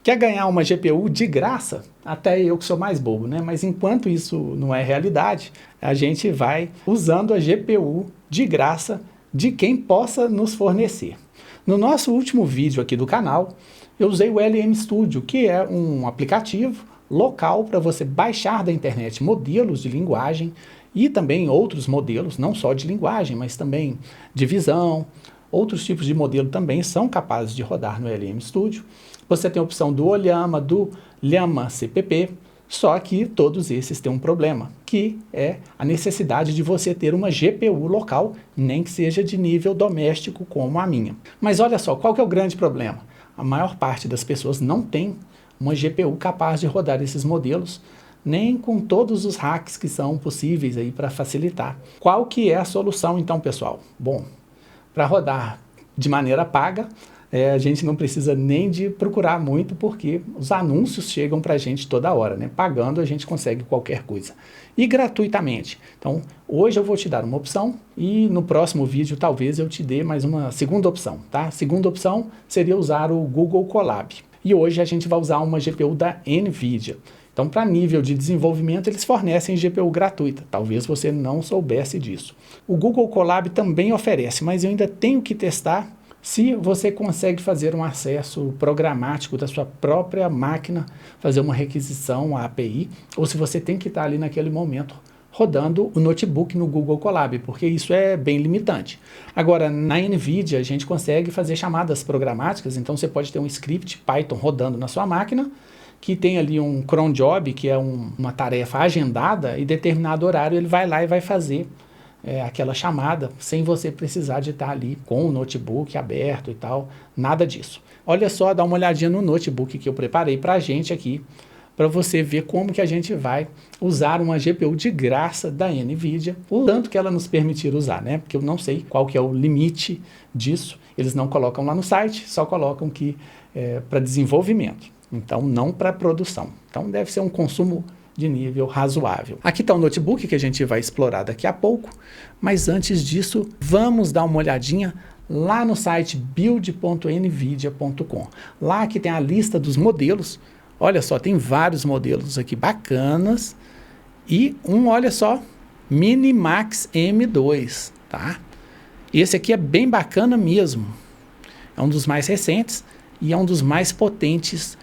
Quer ganhar uma GPU de graça? Até eu que sou mais bobo, né? Mas enquanto isso não é realidade, a gente vai usando a GPU de graça de quem possa nos fornecer. No nosso último vídeo aqui do canal, eu usei o LM Studio, que é um aplicativo local para você baixar da internet modelos de linguagem e também outros modelos, não só de linguagem, mas também de visão. Outros tipos de modelo também são capazes de rodar no LM Studio. Você tem a opção do Ollama, do Llama CPP, só que todos esses têm um problema, que é a necessidade de você ter uma GPU local, nem que seja de nível doméstico como a minha. Mas olha só, qual que é o grande problema? A maior parte das pessoas não tem uma GPU capaz de rodar esses modelos, nem com todos os hacks que são possíveis aí para facilitar. Qual que é a solução então, pessoal? Bom, para rodar de maneira paga, a gente não precisa nem de procurar muito, porque os anúncios chegam para a gente toda hora, né? Pagando a gente consegue qualquer coisa. E gratuitamente. Então, hoje eu vou te dar uma opção e no próximo vídeo talvez eu te dê mais uma segunda opção, tá? A segunda opção seria usar o Google Colab. E hoje a gente vai usar uma GPU da NVIDIA. Então, para nível de desenvolvimento, eles fornecem GPU gratuita. Talvez você não soubesse disso. O Google Colab também oferece, mas eu ainda tenho que testar se você consegue fazer um acesso programático da sua própria máquina, fazer uma requisição à API, ou se você tem que estar ali naquele momento rodando o notebook no Google Colab, porque isso é bem limitante. Agora, na NVIDIA, a gente consegue fazer chamadas programáticas, então você pode ter um script Python rodando na sua máquina, que tem ali um cron job, que é uma tarefa agendada, e determinado horário ele vai lá e vai fazer aquela chamada, sem você precisar de estar ali com o notebook aberto e tal, nada disso. Olha só, dá uma olhadinha no notebook que eu preparei para a gente aqui, para você ver como que a gente vai usar uma GPU de graça da NVIDIA, o tanto que ela nos permitir usar, né? Porque eu não sei qual que é o limite disso, eles não colocam lá no site, só colocam que para desenvolvimento, então não para produção. Então deve ser um consumo de nível razoável. Aqui está o notebook que a gente vai explorar daqui a pouco, mas antes disso, vamos dar uma olhadinha lá no site build.nvidia.com. Lá que tem a lista dos modelos. Olha só, tem vários modelos aqui bacanas e olha só, Minimax M2, tá? Esse aqui é bem bacana mesmo. É um dos mais recentes e é um dos mais potentes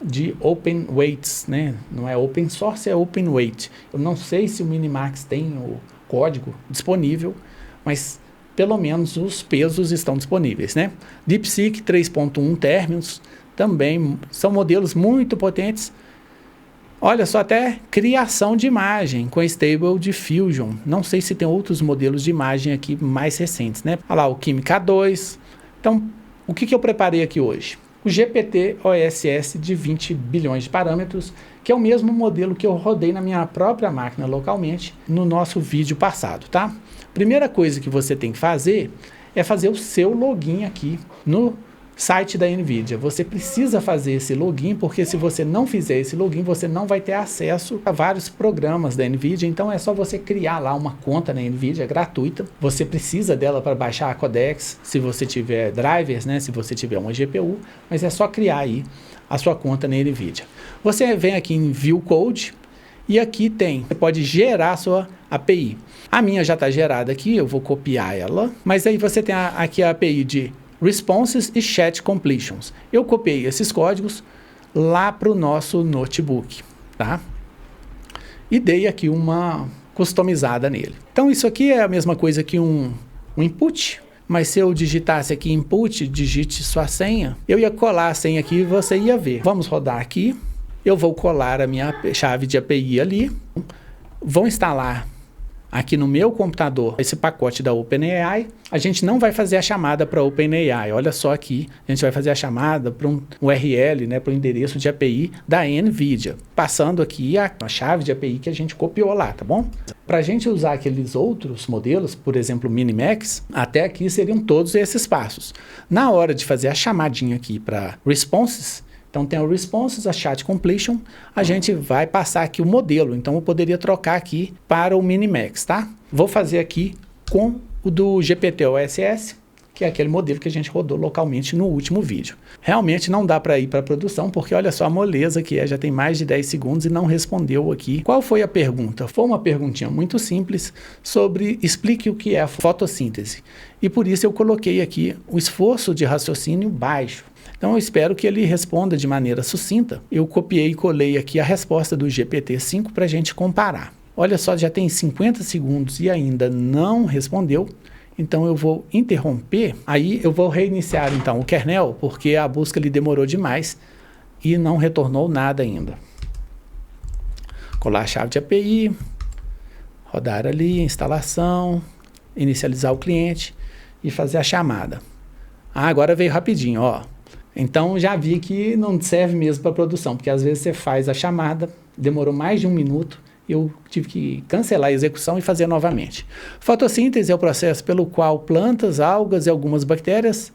de open weights, né? Não é open source, é open weight. Eu não sei se o Minimax tem o código disponível, mas pelo menos os pesos estão disponíveis, né? DeepSeek 3.1 términos também são modelos muito potentes. Olha só, até criação de imagem com Stable Diffusion. Não sei se tem outros modelos de imagem aqui mais recentes, né? Olha lá, o Kimi K2. Então, o que eu preparei aqui hoje? O GPT-OSS de 20 bilhões de parâmetros, que é o mesmo modelo que eu rodei na minha própria máquina localmente no nosso vídeo passado, tá? Primeira coisa que você tem que fazer é fazer o seu login aqui no site da NVIDIA. Você precisa fazer esse login, porque se você não fizer esse login, você não vai ter acesso a vários programas da NVIDIA, então é só você criar lá uma conta na NVIDIA gratuita. Você precisa dela para baixar a codecs, se você tiver drivers, né, se você tiver uma GPU, mas é só criar aí a sua conta na NVIDIA. Você vem aqui em View Code e aqui você pode gerar a sua API. A minha já está gerada aqui, eu vou copiar ela, mas aí você tem aqui a API de Responses e Chat Completions. Eu copiei esses códigos lá para o nosso notebook, tá? E dei aqui uma customizada nele. Então isso aqui é a mesma coisa que um input, mas se eu digitasse aqui input, digite sua senha, eu ia colar a senha aqui e você ia ver. Vamos rodar aqui, eu vou colar a minha chave de API ali, vou instalar aqui no meu computador esse pacote da OpenAI. A gente não vai fazer a chamada para a OpenAI, olha só aqui, a gente vai fazer a chamada para um URL, né, para o endereço de API da NVIDIA, passando aqui a chave de API que a gente copiou lá, tá bom? Para a gente usar aqueles outros modelos, por exemplo, o Minimax, até aqui seriam todos esses passos. Na hora de fazer a chamadinha aqui para Responses, então tem o Responses, a Chat Completion, a gente vai passar aqui o modelo, então eu poderia trocar aqui para o Minimax, tá? Vou fazer aqui com o do GPT-OSS, que é aquele modelo que a gente rodou localmente no último vídeo. Realmente não dá para ir para a produção, porque olha só a moleza que é, já tem mais de 10 segundos e não respondeu aqui. Qual foi a pergunta? Foi uma perguntinha muito simples sobre explique o que é a fotossíntese. E por isso eu coloquei aqui o esforço de raciocínio baixo. Então eu espero que ele responda de maneira sucinta. Eu copiei e colei aqui a resposta do GPT-5 para a gente comparar. Olha só, já tem 50 segundos e ainda não respondeu. Então eu vou interromper, aí eu vou reiniciar então o kernel, porque a busca lhe demorou demais e não retornou nada ainda. Colar a chave de API, rodar ali, instalação, inicializar o cliente e fazer a chamada. Agora veio rapidinho, ó. Então já vi que não serve mesmo para produção, porque às vezes você faz a chamada, demorou mais de 1 minuto, eu tive que cancelar a execução e fazer novamente. Fotossíntese é o processo pelo qual plantas, algas e algumas bactérias,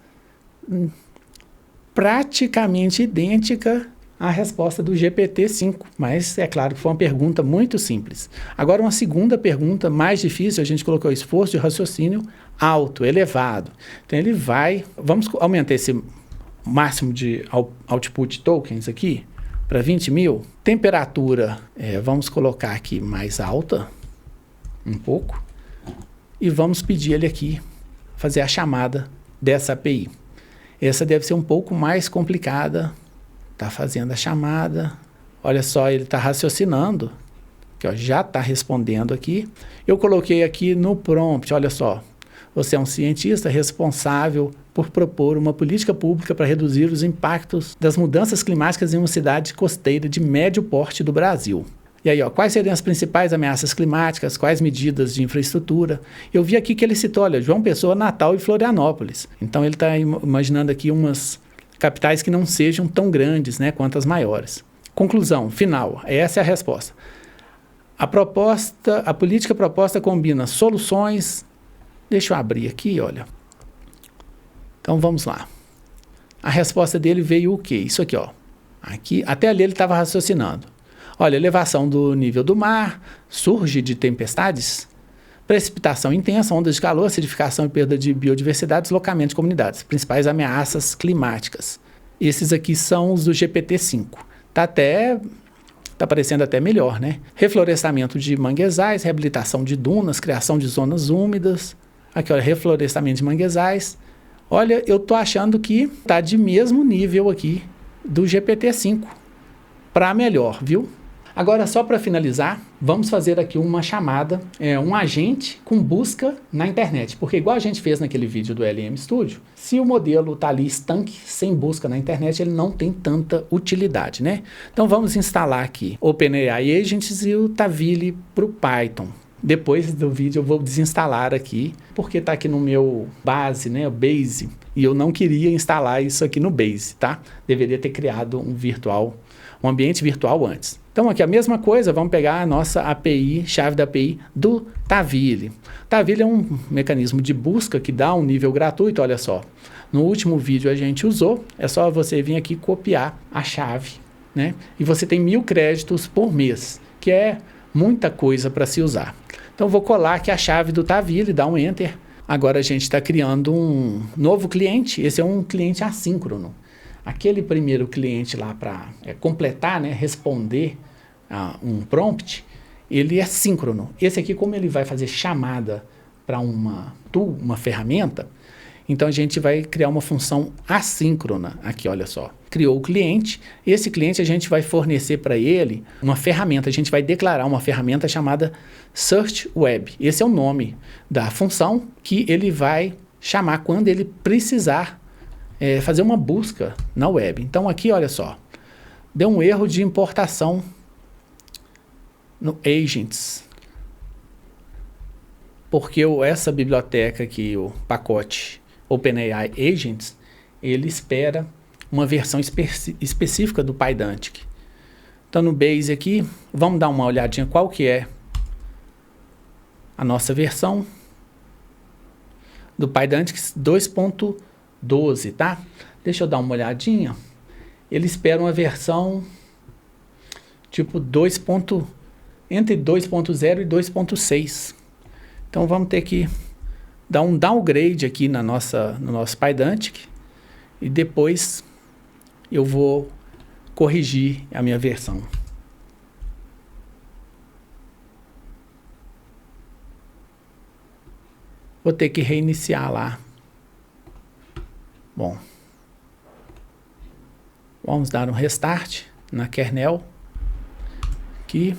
praticamente idêntica à resposta do GPT-5, mas é claro que foi uma pergunta muito simples. Agora uma segunda pergunta mais difícil, a gente colocou esforço de raciocínio alto, elevado. Então ele vai, vamos aumentar esse máximo de output tokens aqui, para 20 mil, temperatura, vamos colocar aqui mais alta, um pouco, e vamos pedir ele aqui, fazer a chamada dessa API. Essa deve ser um pouco mais complicada, está fazendo a chamada, olha só, ele está raciocinando, que ó, já está respondendo aqui. Eu coloquei aqui no prompt, olha só, você é um cientista responsável por propor uma política pública para reduzir os impactos das mudanças climáticas em uma cidade costeira de médio porte do Brasil. E aí, ó, quais seriam as principais ameaças climáticas, quais medidas de infraestrutura? Eu vi aqui que ele citou, olha, João Pessoa, Natal e Florianópolis. Então ele está imaginando aqui umas capitais que não sejam tão grandes, né, quanto as maiores. Conclusão, final, essa é a resposta. A política proposta combina soluções. Deixa eu abrir aqui, olha. Então vamos lá. A resposta dele veio o quê? Isso aqui, ó. Aqui, até ali ele estava raciocinando. Olha, elevação do nível do mar, surge de tempestades, precipitação intensa, ondas de calor, acidificação e perda de biodiversidade, deslocamento de comunidades, principais ameaças climáticas. Esses aqui são os do GPT-5. Tá parecendo até melhor, né? Reflorestamento de manguezais, reabilitação de dunas, criação de zonas úmidas. Aqui, olha, reflorestamento de manguezais. Olha, eu tô achando que tá de mesmo nível aqui do GPT-5 para melhor, viu? Agora, só para finalizar, vamos fazer aqui uma chamada, um agente com busca na internet. Porque igual a gente fez naquele vídeo do LM Studio, se o modelo está ali estanque, sem busca na internet, ele não tem tanta utilidade, né? Então vamos instalar aqui OpenAI Agents e o Tavily para o Python. Depois do vídeo eu vou desinstalar aqui, porque está aqui no meu base, né, o Base, e eu não queria instalar isso aqui no Base, tá? Deveria ter criado um ambiente virtual antes. Então aqui a mesma coisa, vamos pegar a nossa API, chave da API do Tavily. Tavily é um mecanismo de busca que dá um nível gratuito, olha só. No último vídeo a gente usou, é só você vir aqui copiar a chave, né? E você tem 1000 créditos por mês, que é muita coisa para se usar. Então vou colar aqui a chave do Tavily, dar um Enter. Agora a gente está criando um novo cliente, esse é um cliente assíncrono. Aquele primeiro cliente lá para completar, né, responder um prompt, ele é síncrono. Esse aqui, como ele vai fazer chamada para uma ferramenta, então a gente vai criar uma função assíncrona. Aqui, olha só. Criou o cliente. Esse cliente a gente vai fornecer para ele uma ferramenta. A gente vai declarar uma ferramenta chamada Search Web. Esse é o nome da função que ele vai chamar quando ele precisar fazer uma busca na web. Então aqui, olha só. Deu um erro de importação no Agents. Porque essa biblioteca aqui, o pacote OpenAI Agents, ele espera uma versão específica do Pydantic. Então no Base aqui, vamos dar uma olhadinha qual que é a nossa versão do Pydantic 2.12, tá? Deixa eu dar uma olhadinha. Ele espera uma versão tipo entre 2.0 e 2.6. Então vamos ter que dar um downgrade aqui no nosso Pydantic e depois eu vou corrigir a minha versão. Vou ter que reiniciar lá. Bom, vamos dar um restart na kernel aqui.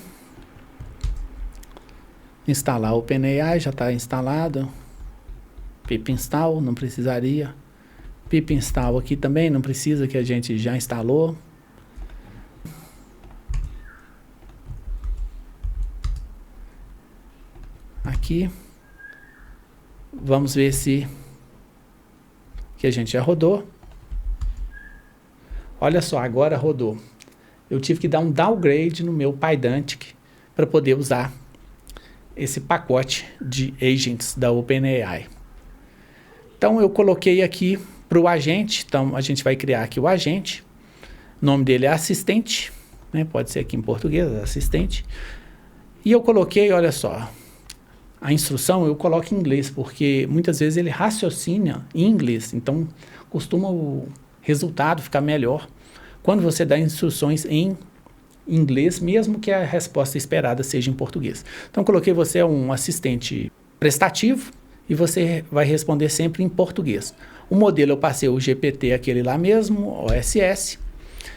Instalar o OpenAI, já está instalado. Pip install, não precisaria. Pip install aqui também, não precisa, que a gente já instalou. Aqui. Vamos ver se que a gente já rodou. Olha só, agora rodou. Eu tive que dar um downgrade no meu Pydantic para poder usar esse pacote de agents da OpenAI. Então eu coloquei aqui para o agente. Então a gente vai criar aqui o agente. O nome dele é assistente, né? Pode ser aqui em português, assistente. E eu coloquei, olha só, a instrução eu coloco em inglês, porque muitas vezes ele raciocina em inglês, então costuma o resultado ficar melhor quando você dá instruções em inglês, mesmo que a resposta esperada seja em português. Então coloquei você é um assistente prestativo e você vai responder sempre em português. O modelo eu passei o GPT, aquele lá mesmo, OSS.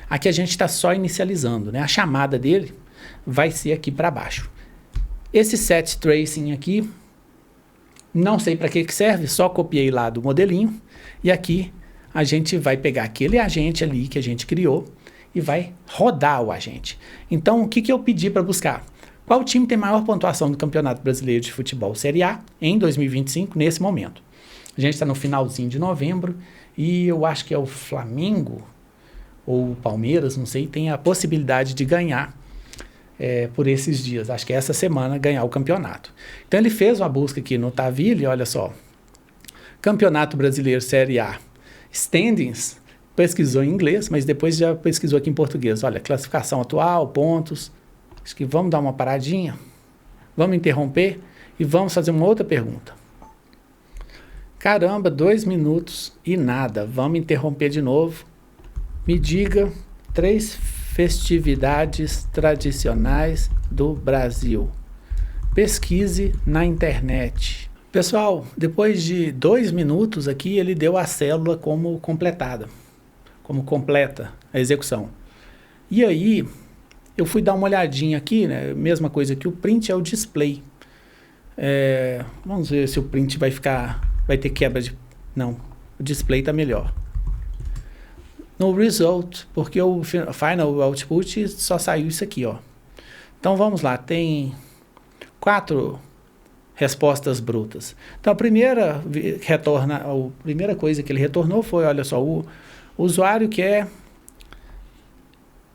Aqui a gente está só inicializando, né? A chamada dele vai ser aqui para baixo. Esse set tracing aqui, não sei para que serve, só copiei lá do modelinho. E aqui a gente vai pegar aquele agente ali que a gente criou e vai rodar o agente. Então, o que eu pedi para buscar? Qual time tem maior pontuação do Campeonato Brasileiro de Futebol Série A em 2025, nesse momento? A gente está no finalzinho de novembro e eu acho que é o Flamengo ou o Palmeiras, não sei, tem a possibilidade de ganhar por esses dias, acho que é essa semana, ganhar o campeonato. Então ele fez uma busca aqui no Taville, olha só, Campeonato Brasileiro Série A, standings, pesquisou em inglês, mas depois já pesquisou aqui em português. Olha, classificação atual, pontos. Acho que vamos dar uma paradinha, vamos interromper e vamos fazer uma outra pergunta. Caramba, 2 minutos e nada, vamos interromper de novo. Me diga 3 festividades tradicionais do Brasil. Pesquise na internet. Pessoal, depois de 2 minutos aqui, ele deu a célula como completada, como completa a execução. E aí, eu fui dar uma olhadinha aqui, né? Mesma coisa que o print é o display. Vamos ver se o print vai ter quebra de... Não, o display está melhor. No result, porque o final output só saiu isso aqui, ó. Então vamos lá, tem 4 respostas brutas. Então a primeira coisa que ele retornou foi, olha só, o usuário quer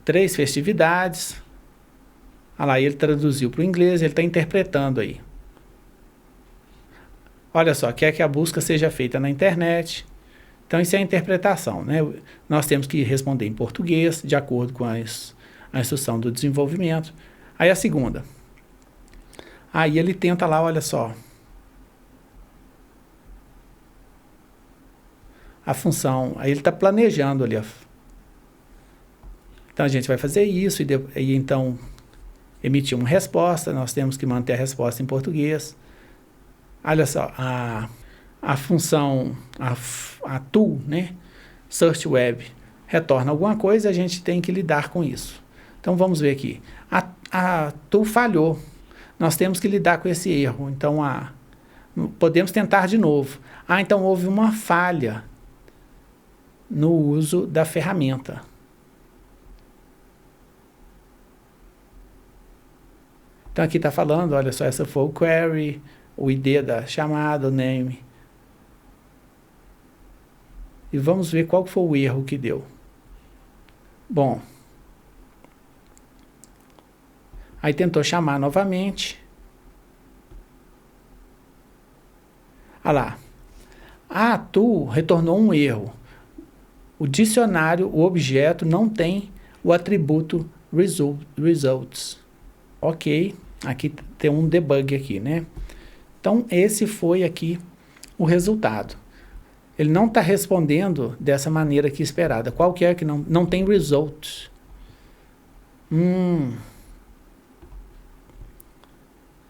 3 festividades. Olha lá, ele traduziu para o inglês, ele está interpretando aí. Olha só, quer que a busca seja feita na internet. Então, isso é a interpretação, né? Nós temos que responder em português, de acordo com a instrução do desenvolvimento. Aí a segunda. Aí ele tenta lá, olha só. A função, aí ele está planejando ali. Então, a gente vai fazer isso e então emitir uma resposta. Nós temos que manter a resposta em português. Olha só, a função, a tool, né? Search Web, retorna alguma coisa, a gente tem que lidar com isso. Então vamos ver aqui. A tool falhou. Nós temos que lidar com esse erro. Então podemos tentar de novo. Então houve uma falha no uso da ferramenta. Então aqui está falando, olha só, essa foi o query, o ID da chamada, o name. E vamos ver qual foi o erro que deu. Bom. Aí tentou chamar novamente. Olha lá. A tool retornou um erro. O dicionário, o objeto, não tem o atributo results. Ok. Aqui tem um debug aqui, né? Então, esse foi aqui o resultado. Ele não está respondendo dessa maneira aqui esperada. Qual que é que não tem result?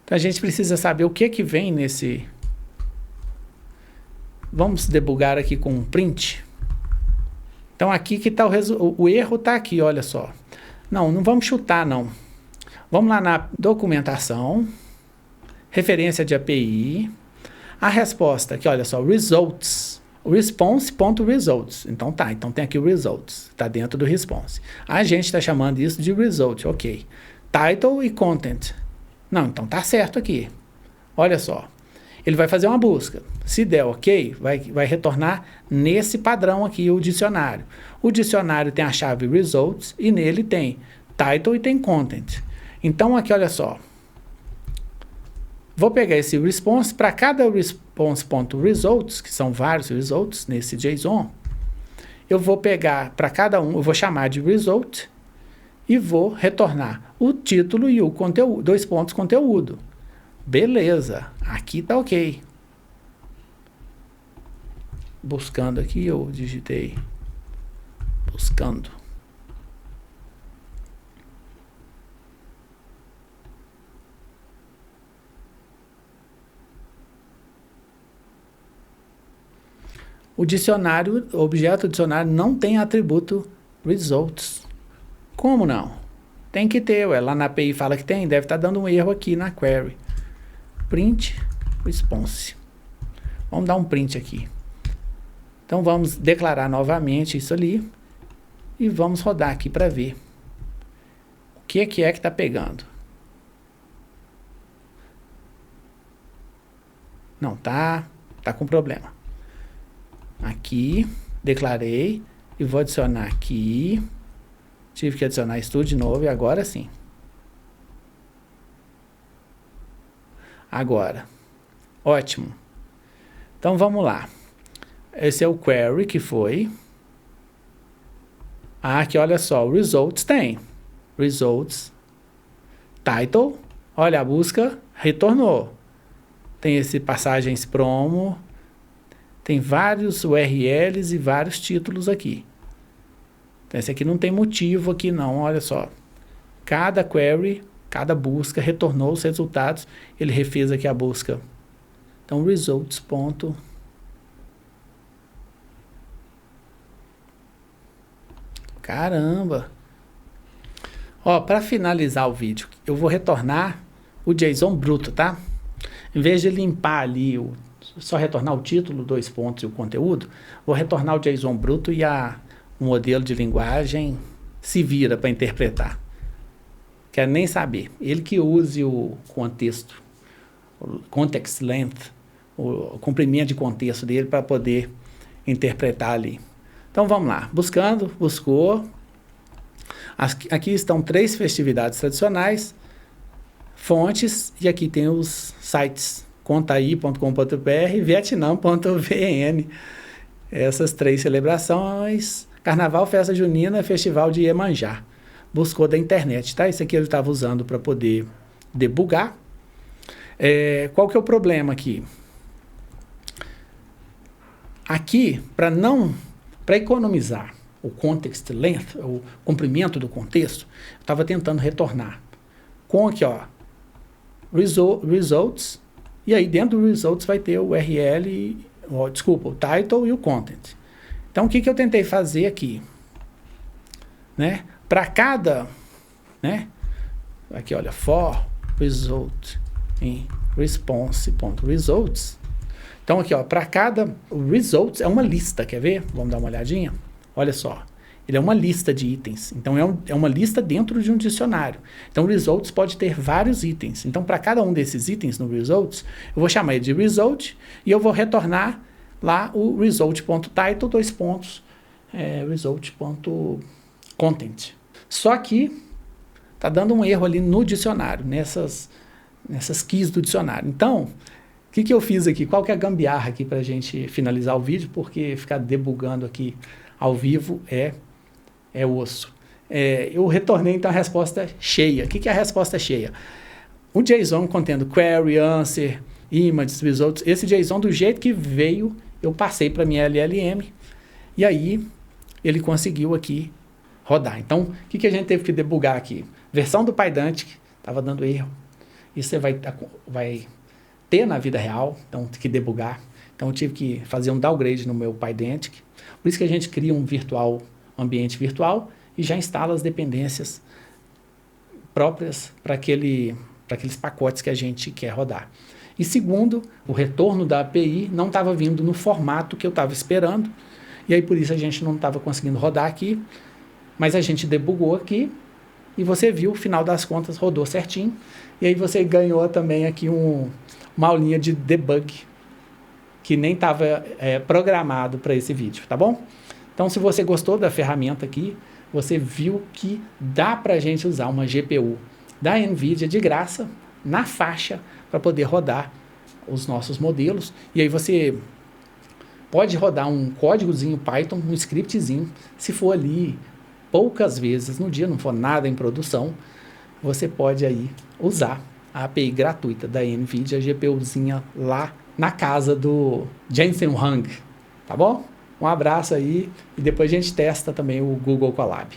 Então a gente precisa saber o que vem nesse... Vamos debugar aqui com um print. Então aqui que está o erro está aqui, olha só. Não vamos chutar não. Vamos lá na documentação, referência de API, a resposta aqui, olha só, results. Response.results. Então tem aqui o results, está dentro do response. A gente está chamando isso de result, ok. Title e content. Não, então tá certo aqui. Olha só, ele vai fazer uma busca. Se der ok, vai retornar nesse padrão aqui o dicionário. O dicionário tem a chave results e nele tem title e tem content. Então aqui, olha só. Vou pegar esse response, para cada response.results, que são vários results nesse JSON, eu vou pegar para cada um, eu vou chamar de result e vou retornar o título e o conteúdo, 2 pontos conteúdo. Beleza, aqui tá ok. Buscando aqui, eu digitei buscando. O dicionário, o objeto dicionário não tem atributo results. Como não? Tem que ter, lá na API fala que tem, deve estar dando um erro aqui na query. Print response. Vamos dar um print aqui. Então vamos declarar novamente isso ali e vamos rodar aqui para ver o que é que está pegando. Não, tá com problema. Aqui, declarei e vou adicionar aqui. Tive que adicionar isso tudo de novo e agora sim. Agora, ótimo. Então vamos lá. Esse é o query que foi. Aqui olha só, o results tem. Results, title, olha a busca, retornou. Tem esse passagens promo. Tem vários URLs e vários títulos aqui. Então, esse aqui não tem motivo aqui não, olha só. Cada query, cada busca retornou os resultados. Ele refez aqui a busca. Então, results. Caramba! Ó, para finalizar o vídeo, eu vou retornar o JSON bruto, tá? Em vez de limpar ali só retornar o título, 2 pontos e o conteúdo, vou retornar o JSON bruto e o modelo de linguagem se vira para interpretar. Quero nem saber. Ele que use o contexto, o context length, o comprimento de contexto dele para poder interpretar ali. Então vamos lá. Buscou. Aqui estão 3 festividades tradicionais, fontes, e aqui tem os sites. Contaí.com.br e Vietnã.vn. Essas 3 celebrações: Carnaval, Festa Junina, Festival de Iemanjá. Buscou da internet, tá? Isso aqui eu estava usando para poder debugar. Qual que é o problema aqui? Aqui, para economizar o context length, o comprimento do contexto, eu estava tentando retornar com aqui, ó, results. E aí, dentro do results vai ter o URL, o title e o content. Então, o que eu tentei fazer aqui? Né? Para cada... Né? Aqui, olha, for result em response.results. Então, aqui, ó, para cada... O results é uma lista, quer ver? Vamos dar uma olhadinha? Olha só. Ele é uma lista de itens. Então, é uma lista dentro de um dicionário. Então, o results pode ter vários itens. Então, para cada um desses itens no results, eu vou chamar ele de result e eu vou retornar lá o result.title, 2 pontos, result.content. Só que está dando um erro ali no dicionário, nessas keys do dicionário. Então, o que eu fiz aqui? Qual que é a gambiarra aqui para a gente finalizar o vídeo? Porque ficar debugando aqui ao vivo é osso. Eu retornei então a resposta cheia. O que é a resposta cheia? O JSON contendo query, answer, images, results. Esse JSON, do jeito que veio, eu passei para minha LLM e aí ele conseguiu aqui rodar. Então, o que a gente teve que debugar aqui? Versão do Pydantic estava dando erro. Isso você vai ter na vida real, então tem que debugar. Então eu tive que fazer um downgrade no meu Pydantic. Por isso que a gente cria um ambiente virtual e já instala as dependências próprias para aqueles pacotes que a gente quer rodar. E segundo, o retorno da API não estava vindo no formato que eu estava esperando, e aí por isso a gente não estava conseguindo rodar aqui, mas a gente debugou aqui, e você viu, no final das contas, rodou certinho, e aí você ganhou também aqui uma aulinha de debug, que nem estava programado para esse vídeo, tá bom? Então, se você gostou da ferramenta aqui, você viu que dá para a gente usar uma GPU da NVIDIA de graça, na faixa, para poder rodar os nossos modelos. E aí você pode rodar um códigozinho Python, um scriptzinho, se for ali poucas vezes no dia, não for nada em produção, você pode aí usar a API gratuita da NVIDIA, a GPUzinha lá na casa do Jensen Huang, tá bom? Um abraço aí e depois a gente testa também o Google Colab.